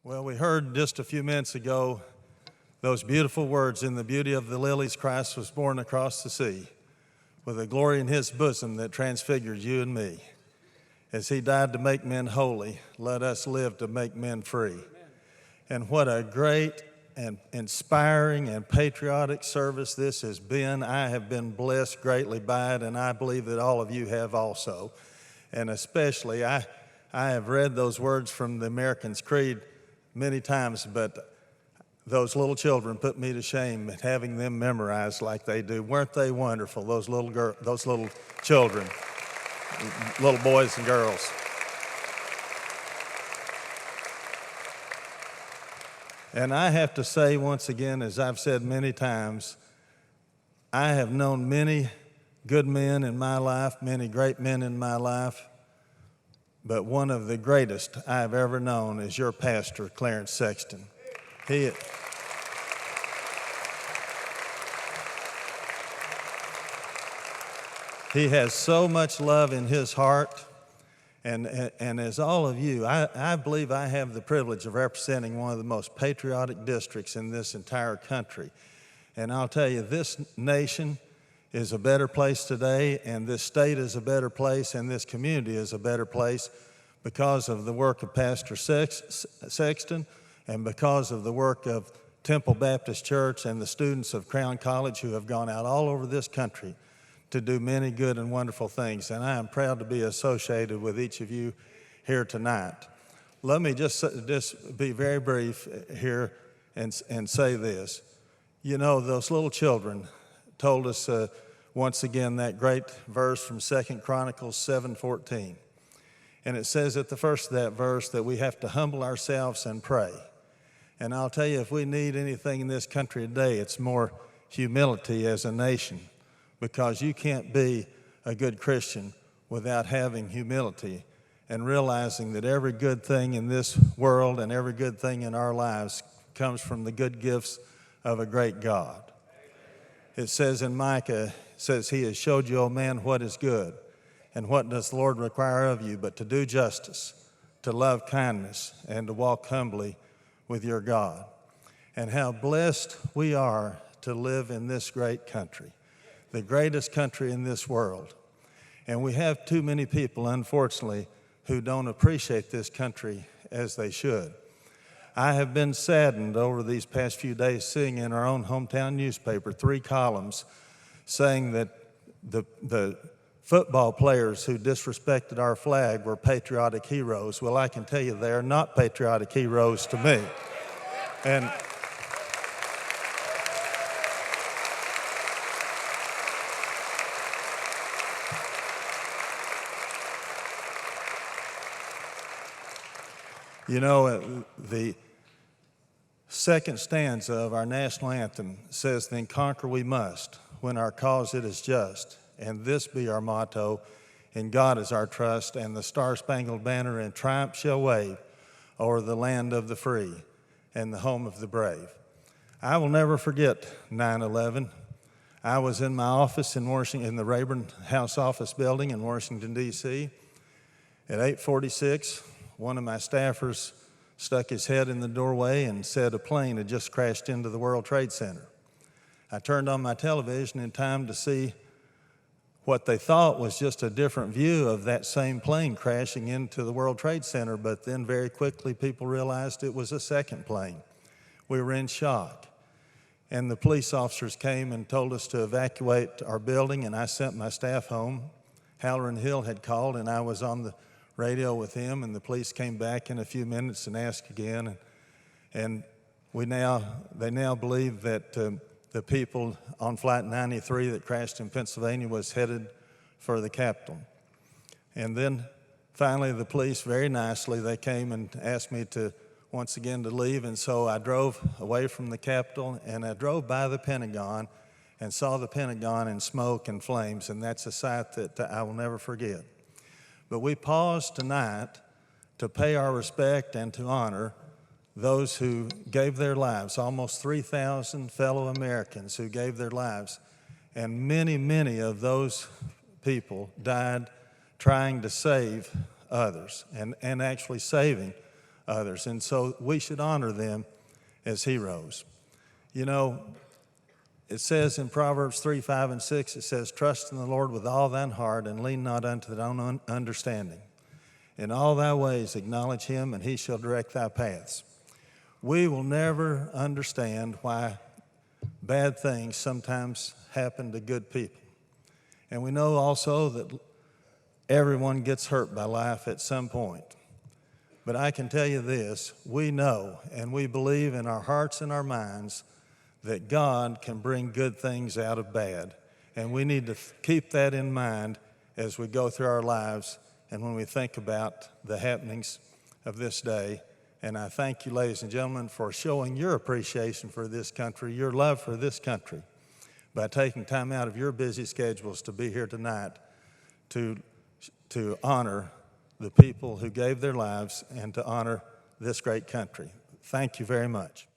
Well, we heard just a few minutes ago those beautiful words, "In the beauty of the lilies, Christ was born across the sea, with a glory in his bosom that transfigured you and me. As he died to make men holy, let us live to make men free." Amen. And what a great and inspiring and patriotic service this has been. I have been blessed greatly by it, and I believe that all of you have also. And especially, I have read those words from the American's Creed many times, but those little children put me to shame at having them memorized like they do. Weren't they wonderful, those little children, little boys and girls? And I have to say once again, as I've said many times, I have known many good men in my life, many great men in my life, but one of the greatest I've ever known is your pastor, Clarence Sexton. He has so much love in his heart, and as all of you, I believe I have the privilege of representing one of the most patriotic districts in this entire country. And I'll tell you, this nation is a better place today, and this state is a better place, and this community is a better place because of the work of Pastor Sexton and because of the work of Temple Baptist Church and the students of Crown College who have gone out all over this country to do many good and wonderful things. And I am proud to be associated with each of you here tonight. Let me just be very brief here and say this. You know, those little children told us once again that great verse from 2 Chronicles 7:14. And it says at the first of that verse that we have to humble ourselves and pray. And I'll tell you, if we need anything in this country today, it's more humility as a nation, because you can't be a good Christian without having humility and realizing that every good thing in this world and every good thing in our lives comes from the good gifts of a great God. It says in Micah, he has showed you, O man, what is good. And what does the Lord require of you but to do justice, to love kindness, and to walk humbly with your God. And how blessed we are to live in this great country, the greatest country in this world. And we have too many people, unfortunately, who don't appreciate this country as they should. I have been saddened over these past few days seeing in our own hometown newspaper 3 columns saying that the football players who disrespected our flag were patriotic heroes. Well, I can tell you they are not patriotic heroes to me. And you know, the second stanza of our national anthem says, "Then conquer we must, when our cause it is just. And this be our motto, in God is our trust, and the star-spangled banner in triumph shall wave o'er the land of the free and the home of the brave." I will never forget 9/11. I was in my office in Washington, in the Rayburn House office building in Washington, D.C. At 8:46, one of my staffers stuck his head in the doorway and said a plane had just crashed into the World Trade Center. I turned on my television in time to see what they thought was just a different view of that same plane crashing into the World Trade Center, but then very quickly people realized it was a second plane. We were in shock. And the police officers came and told us to evacuate our building, and I sent my staff home. Halloran Hill had called, and I was on the radio with him, and the police came back in a few minutes and asked again. And they now believe that the people on Flight 93 that crashed in Pennsylvania was headed for the Capitol. And then finally the police, very nicely, they came and asked me to once again to leave. And so I drove away from the Capitol, and I drove by the Pentagon and saw the Pentagon in smoke and flames. And that's a sight that I will never forget. But we paused tonight to pay our respect and to honor those who gave their lives, almost 3,000 fellow Americans who gave their lives. And many, many of those people died trying to save others and actually saving others. And so we should honor them as heroes. You know, it says in Proverbs 3, 5, and 6, it says, trust in the Lord with all thine heart and lean not unto thine own understanding. In all thy ways acknowledge him, and he shall direct thy paths. We will never understand why bad things sometimes happen to good people. And we know also that everyone gets hurt by life at some point. But I can tell you this, we know and we believe in our hearts and our minds that God can bring good things out of bad. And we need to keep that in mind as we go through our lives and when we think about the happenings of this day. And I thank you, ladies and gentlemen, for showing your appreciation for this country, your love for this country, by taking time out of your busy schedules to be here tonight to honor the people who gave their lives and to honor this great country. Thank you very much.